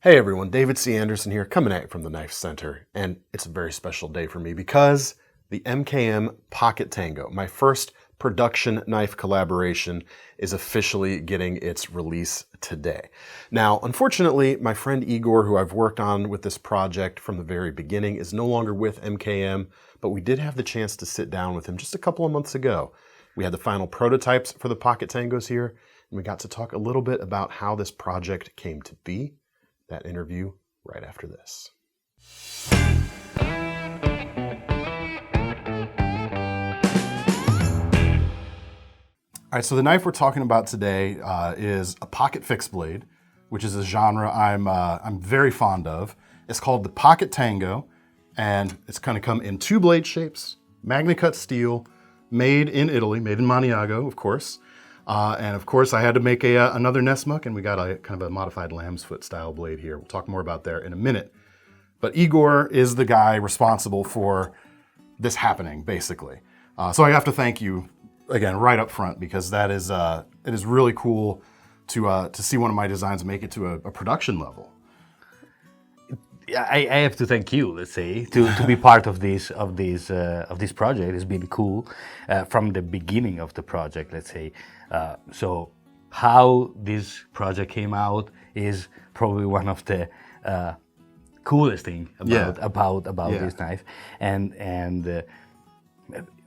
Hey everyone, David C. Anderson here, coming at you from the KnifeCenter, and it's a very special day for me because the MKM Pocket Tango, my first production knife collaboration, is officially getting its release today. Now, unfortunately, my friend Igor, who I've worked on with this project from the very beginning, is no longer with MKM, but we did have the chance to sit down with him just a couple of months ago. We had the final prototypes for the Pocket Tangos here, and we got to talk a little bit about how this project came to be. That interview right after this. All right, so the knife we're talking about today is a pocket fixed blade, which is a genre I'm very fond of. It's called the Pocket Tango, and it's kind of come in two blade shapes, magna cut steel, made in Italy, made in Maniago, of course. And of course, I had to make another Nesmuk, and we got a kind of a modified lamb's foot style blade here. We'll talk more about that in a minute. But Igor is the guy responsible for this happening, basically. So I have to thank you again right up front, because that is it is really cool to see one of my designs make it to a production level. I have to thank you, let's say, to be part of this project. It's been cool from the beginning of the project, let's say. So how this project came out is probably one of the coolest thing about this knife. And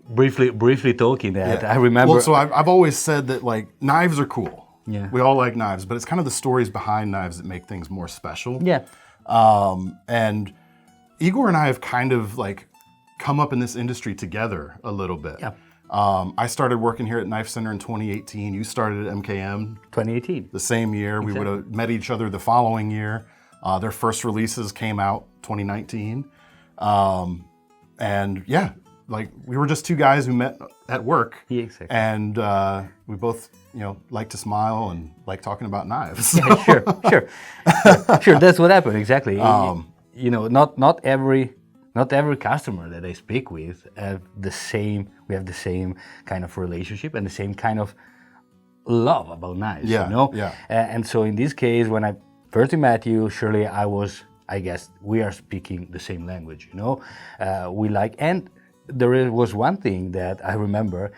briefly talking that, I remember. Well, so I've always said that like knives are cool. Yeah. We all like knives, but it's kind of the stories behind knives that make things more special. Yeah. And Igor and I have kind of like come up in this industry together a little bit. Yeah. I started working here at KnifeCenter in 2018. You started at MKM 2018. the same year. Exactly. We would have met each other the following year. Their first releases came out 2019. And yeah, like we were just two guys who met at work. Yeah, exactly. And we both, like to smile and like talking about knives. Yeah, sure. That's what happened exactly. Not every customer that I speak with we have the same kind of relationship and the same kind of love about knives. Yeah. And so in this case, when I first met you, surely I guess we are speaking the same language. We like, and there was one thing that I remember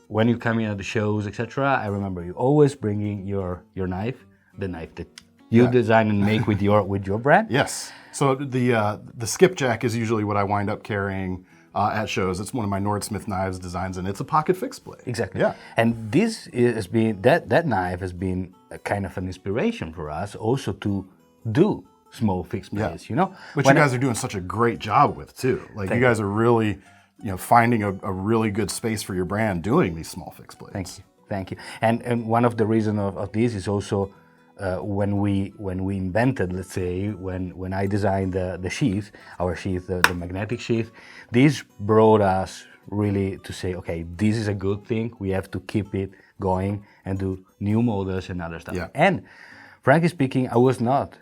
when you come in at the shows, etc. I remember you always bringing your knife, the knife that you design and make with your brand. Yes. So the skipjack is usually what I wind up carrying at shows. It's one of my Nordsmith knives designs, and it's a pocket fixed blade. Exactly. Yeah. And this has been that knife has been a kind of an inspiration for us also to do small fixed blades. Which you guys are doing such a great job with too. Like you guys are really finding a really good space for your brand doing these small fixed blades. Thank you. And one of the reasons of this is also when we invented, let's say, when I designed the sheath, our sheath, the magnetic sheath, this brought us really to say, okay, this is a good thing. We have to keep it going and do new models and other stuff. Yeah. And frankly speaking, I was not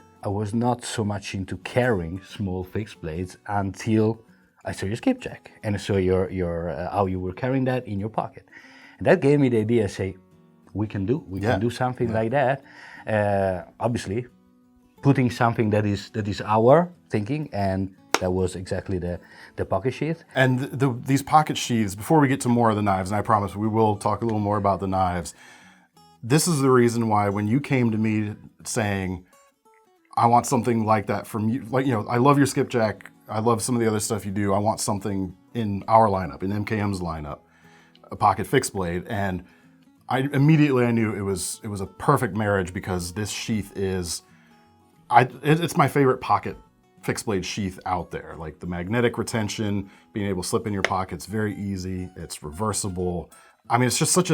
so much into carrying small fixed blades until I saw your skipjack and I saw your how you were carrying that in your pocket, and that gave me the idea. Say, we can do something like that. Obviously, putting something that is our thinking, and that was exactly the pocket sheath. And these pocket sheaths. Before we get to more of the knives, and I promise we will talk a little more about the knives. This is the reason why when you came to me saying, I want something like that from you. Like, I love your skipjack. I love some of the other stuff you do. I want something in our lineup, in MKM's lineup, a pocket fixed blade. And I knew it was a perfect marriage, because this sheath it's my favorite pocket fixed blade sheath out there. Like the magnetic retention, being able to slip in your pocket, it's very easy. It's reversible. I mean, it's just such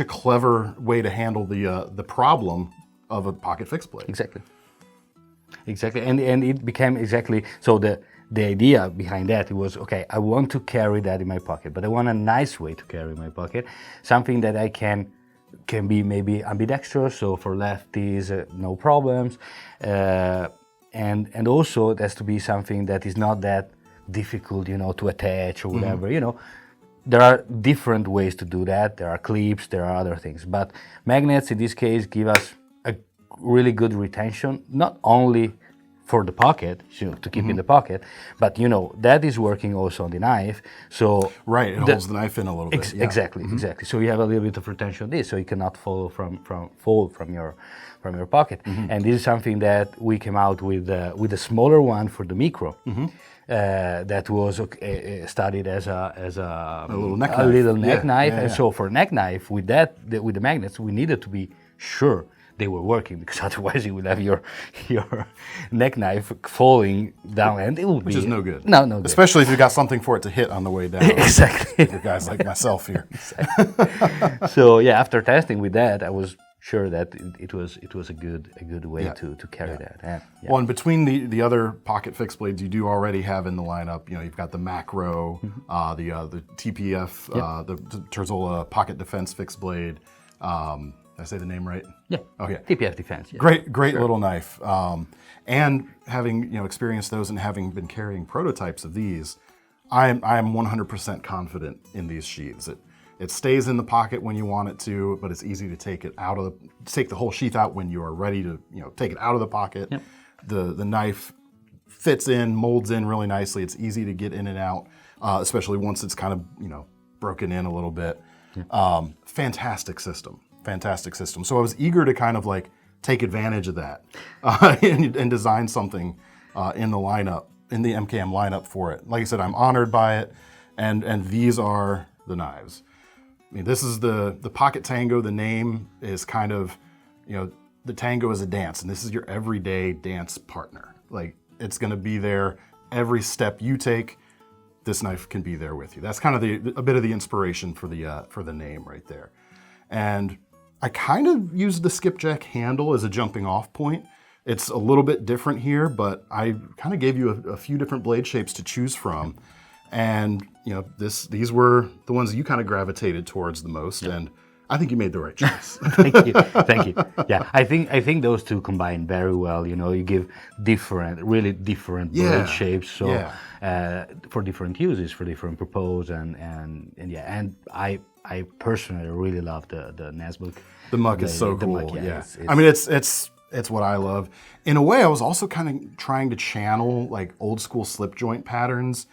a clever way to handle the problem of a pocket fixed blade. Exactly, and it became exactly so. The idea behind that, it was, okay, I want to carry that in my pocket, but I want a nice way to carry in my pocket, something that I can be maybe ambidextrous, so for lefties, no problems, and also it has to be something that is not that difficult, to attach or whatever. There are different ways to do that. There are clips, there are other things, but magnets in this case give us a really good retention, not only for the pocket, to keep in the pocket. But that is working also on the knife. So right, it holds the knife in a little bit. Exactly, exactly. So you have a little bit of retention on this, so it cannot fall from your pocket. And this is something that we came out with a smaller one for the micro. That was studied as a little neck knife. Little neck knife. Yeah. And so for neck knife, with the magnets, we needed to be sure they were working, because otherwise you would have your neck knife falling down, and it would Which is no good. No good. Especially if you got something for it to hit on the way down. Exactly. For guys like myself here. So after testing with that, I was sure that it was a good way to carry that. And, Well, and between the other pocket fixed blades you do already have in the lineup, you've got the Macro, the TPF, the Terzola pocket defense fixed blade. Did I say the name right? Yeah. Oh yeah. TPF defense. Yeah. Great little knife. And having experienced those and having been carrying prototypes of these, I am 100% confident in these sheaths. It stays in the pocket when you want it to, but it's easy to take the whole sheath out when you are ready to take it out of the pocket. Yep. The knife fits in, molds in really nicely. It's easy to get in and out, especially once it's kind of broken in a little bit. Yeah. Fantastic system. So I was eager to kind of take advantage of that and design something in the lineup, in the MKM lineup for it. Like I said, I'm honored by it, and these are the knives. I mean, this is the Pocket Tango. The name is kind of, the Tango is a dance, and this is your everyday dance partner. It's going to be there every step you take. This knife can be there with you. That's kind of a bit of the inspiration for the name right there. And I kind of used the skipjack handle as a jumping off point. It's a little bit different here, but I kind of gave you a few different blade shapes to choose from. And these were the ones that you kind of gravitated towards the most, and I think you made the right choice. Thank you. Yeah, I think those two combine very well. You give really different blade shapes, so for different uses, for different purpose, and I personally really love the Nesbook. The muck is so cool. Muck, It's I mean, it's what I love. In a way, I was also kind of trying to channel old school slip joint patterns,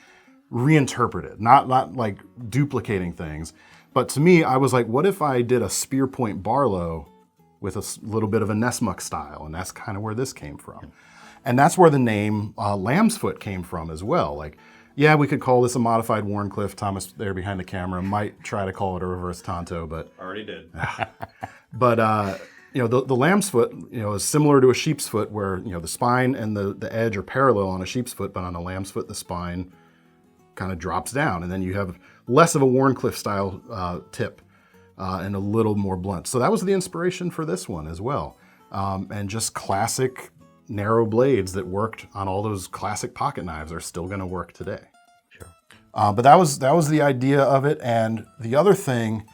reinterpreted, not duplicating things. But to me, I was like, what if I did a spear point Barlow with a little bit of a Nesmuck style? And that's kind of where this came from. And that's where the name Lamb's Foot came from as well. We could call this a modified Warncliffe. Thomas there behind the camera might try to call it a reverse Tonto, but already did. But the lamb's foot, is similar to a sheep's foot, where the spine and the edge are parallel on a sheep's foot, but on a lamb's foot the spine kind of drops down, and then you have less of a Warncliffe style tip and a little more blunt. So that was the inspiration for this one as well, and just classic narrow blades that worked on all those classic pocket knives are still going to work today. Sure. But that was the idea of it. And the other thing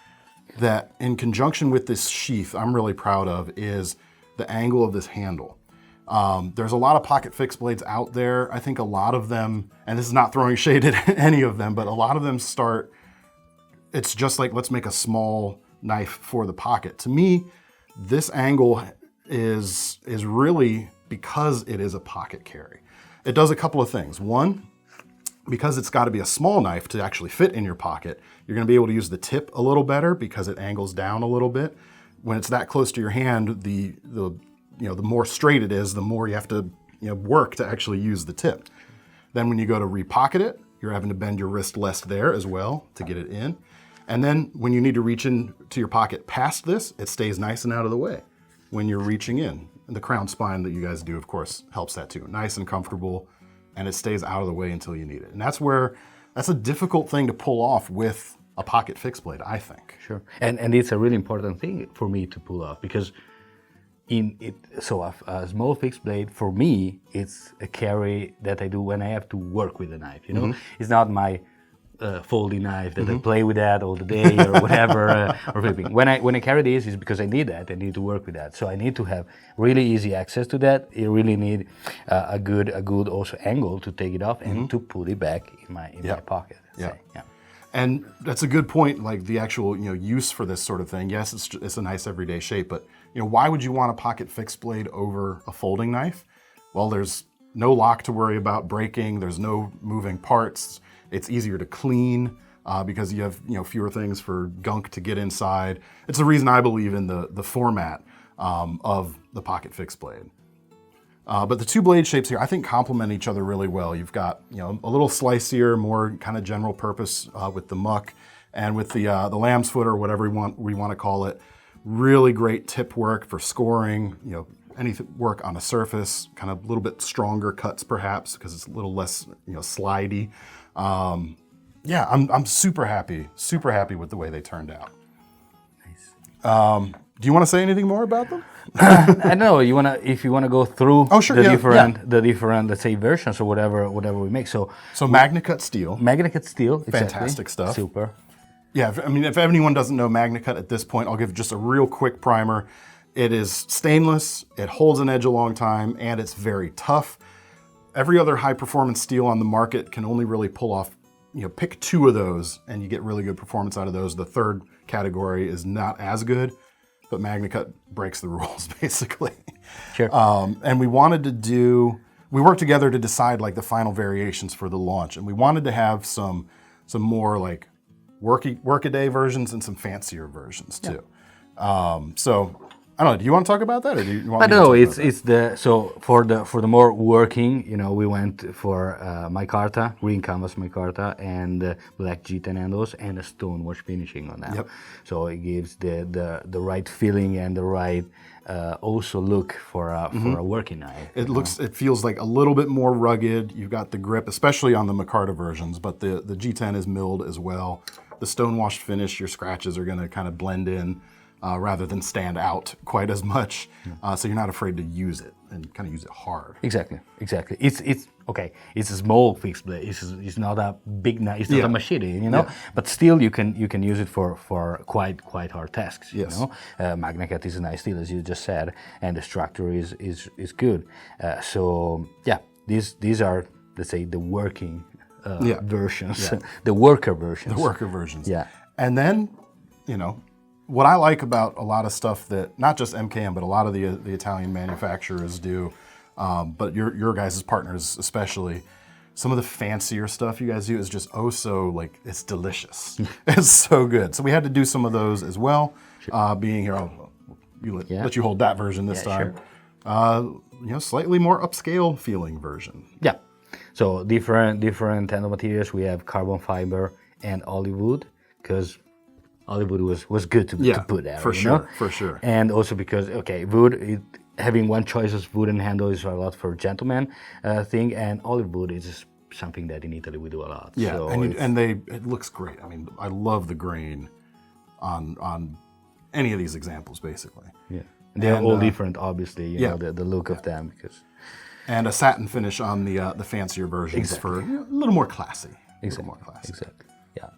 that, in conjunction with this sheath, I'm really proud of is the angle of this handle. There's a lot of pocket fixed blades out there. I think a lot of them, and this is not throwing shade at any of them, but a lot of them start, it's just let's make a small knife for the pocket. To me, this angle is really because it is a pocket carry. It does a couple of things. One, because it's got to be a small knife to actually fit in your pocket, you're going to be able to use the tip a little better because it angles down a little bit. When it's that close to your hand, the more straight it is, the more you have to work to actually use the tip. Then when you go to repocket it, you're having to bend your wrist less there as well to get it in. And then when you need to reach into your pocket past this, it stays nice and out of the way when you're reaching in. And the crown spine that you guys do, of course, helps that too. Nice and comfortable, and it stays out of the way until you need it. And that's a difficult thing to pull off with a pocket fixed blade, I think. Sure. And it's a really important thing for me to pull off, because a small fixed blade, for me, it's a carry that I do when I have to work with a knife. It's not my folding knife that I play with that all the day or whatever, or flipping. When I carry this, it's because I need that. I need to work with that. So I need to have really easy access to that. You really need a good also angle to take it off and to put it back in my pocket. Yeah. And that's a good point. The actual use for this sort of thing. Yes, it's a nice everyday shape, but why would you want a pocket fixed blade over a folding knife? Well, there's no lock to worry about breaking. There's no moving parts. It's easier to clean because you have fewer things for gunk to get inside. It's the reason I believe in the format of the pocket fixed blade. But the two blade shapes here, I think, complement each other really well. You've got a little slicier, more kind of general purpose with the muck, and with the lamb's foot or whatever we want to call it. Really great tip work for scoring. Any work on a surface, kind of a little bit stronger cuts perhaps because it's a little less slidey. Yeah, I'm super happy with the way they turned out. Nice. Do you want to say anything more about them? I don't know. If you wanna go through the different, let's say, versions or whatever we make. So MagnaCut steel. MagnaCut steel, exactly. Fantastic stuff. Super. Yeah, if anyone doesn't know MagnaCut at this point, I'll give just a real quick primer. It is stainless, it holds an edge a long time, and it's very tough. Every other high-performance steel on the market can only really pull off, pick two of those, and you get really good performance out of those. The third category is not as good, but MagnaCut breaks the rules, basically. Sure. And we worked together to decide the final variations for the launch, and we wanted to have some more work-a-day versions and some fancier versions too. So I don't know. Do you want to talk about that, or do you want? I don't know. It's for the more working. We went for micarta, green canvas micarta, and black G10 handles, and a stonewash finishing on that. Yep. So it gives the right feeling and the right also look for a working knife. It feels like a little bit more rugged. You've got the grip, especially on the micarta versions, but the G10 is milled as well. The stonewash finish, your scratches are going to kind of blend in. Rather than stand out quite as much, so you're not afraid to use it and kind of use it hard. Exactly. It's okay. It's a small fixed blade. It's not a big knife. It's not a machete, But still, you can use it for quite hard tasks. Yes. MagnaCut is a nice steel, as you just said, and the structure is good. So yeah, these are, let's say, the working versions, the worker versions. The worker versions. Yeah. And then, what I like about a lot of stuff that not just MKM, but a lot of the Italian manufacturers do, but your guys' partners especially, some of the fancier stuff you guys do is just it's delicious. It's so good. So we had to do some of those as well. Sure. Being here, let you hold that version this time. Sure. Slightly more upscale feeling version. Yeah. So different handle materials. We have carbon fiber and olive wood because olive wood was good to put there. For sure. And also because, wood, having one choice of wooden handle is a lot for gentlemen thing, and olive wood is something that in Italy we do a lot. Yeah, so it looks great. I mean, I love the grain on any of these examples, basically. Yeah, and they're all different, obviously, the look of them. And a satin finish on the fancier versions for a little more classy. Exactly. Yeah.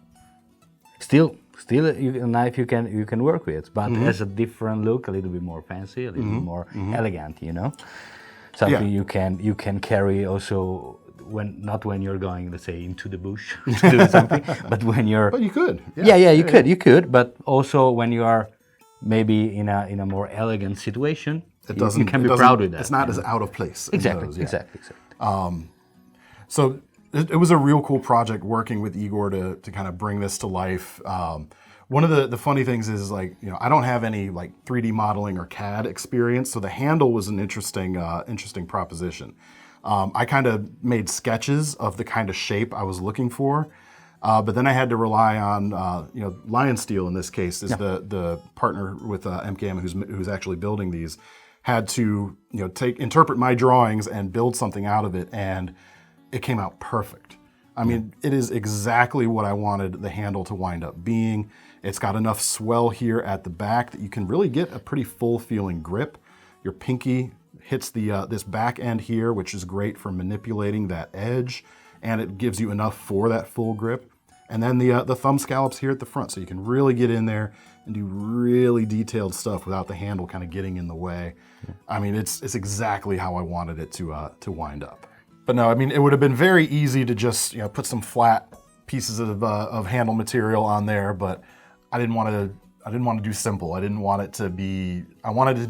Still a knife you can work with, but has a different look, a little bit more fancy, a little bit more elegant, Something you can carry also when you're going, let's say, into the bush to do something, but when you're. But you could. You could, but also when you are maybe in a more elegant situation, you can be proud with that. It's not as out of place. Exactly. So it was a real cool project working with Igor to kind of bring this to life. One of the funny things is I don't have any 3D modeling or CAD experience, so the handle was an interesting proposition. I kind of made sketches of the kind of shape I was looking for, but then I had to rely on Lion Steel in this case is the partner with MKM who's actually building these, had to interpret my drawings and build something out of it, and it came out perfect. I mean, it is exactly what I wanted the handle to wind up being. It's got enough swell here at the back that you can really get a pretty full feeling grip. Your pinky hits this back end here, which is great for manipulating that edge, and it gives you enough for that full grip. And then the thumb scallops here at the front, so you can really get in there and do really detailed stuff without the handle kind of getting in the way. I mean, it's exactly how I wanted it to wind up. But no, I mean, it would have been very easy to just put some flat pieces of handle material on there, but I didn't want to do simple. I wanted it to be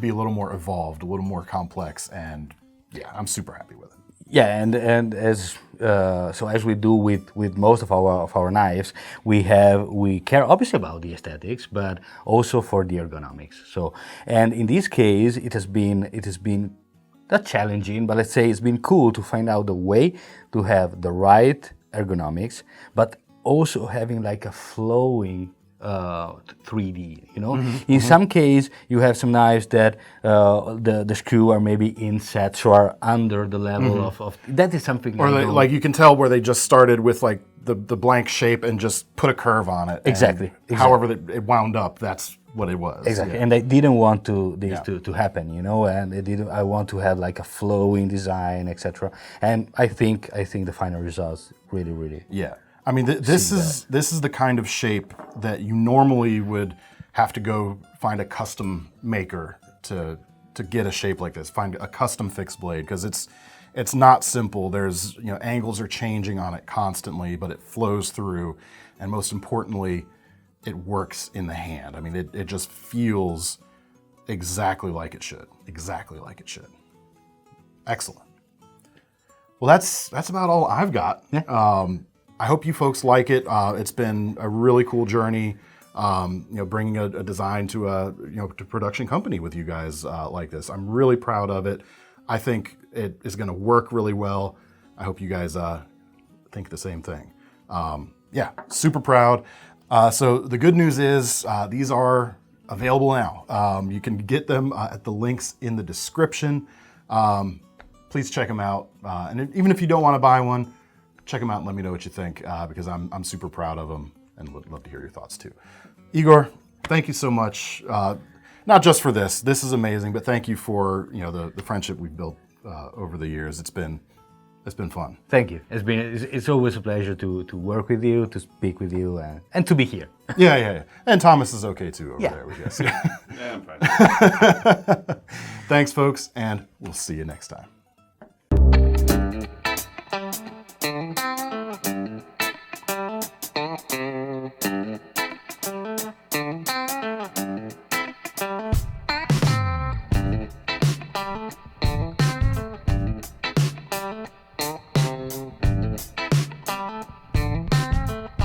a little more evolved, a little more complex, and yeah, I'm super happy with it. Yeah, and as so as we do with most of our knives, we care obviously about the aesthetics, but also for the ergonomics. So, and in this case, it has been not challenging, but let's say it's been cool to find out the way to have the right ergonomics, but also having like a flowing 3D, you know. In some case, you have some knives that the screw are maybe insets or are under the level of that is something. Or like you can tell where they just started with like the blank shape and just put a curve on it. Exactly. However it wound up, that's what it was. Exactly, Yeah. and I didn't want this to happen, you know, and I want to have like a flowing design, etc. And I think the final results really. Yeah. I mean, this is the kind of shape that you normally would have to go find a custom maker to get a shape like this. Find a custom fixed blade, because it's not simple. There's, you know, angles are changing on it constantly, but it flows through, and most importantly, it works in the hand. I mean, it just feels exactly like it should. Exactly like it should. Excellent. Well, that's about all I've got. Yeah. I hope you folks like it. It's been a really cool journey, you know, bringing a design to to production company with you guys like this. I'm really proud of it. I think it is going to work really well. I hope you guys think the same thing. Yeah, super proud. So the good news is these are available now. You can get them at the links in the description. Please check them out. And even if you don't want to buy one, check them out and let me know what you think, because I'm super proud of them and would love to hear your thoughts too. Igor, thank you so much. Not just for this is amazing, but thank you for, you know, the friendship we've built over the years. It's been fun. Thank you. It's always a pleasure to work with you, to speak with you, and to be here. Yeah. And Thomas is okay too over there, we guess. Yeah, I'm fine. Thanks, folks, and we'll see you next time.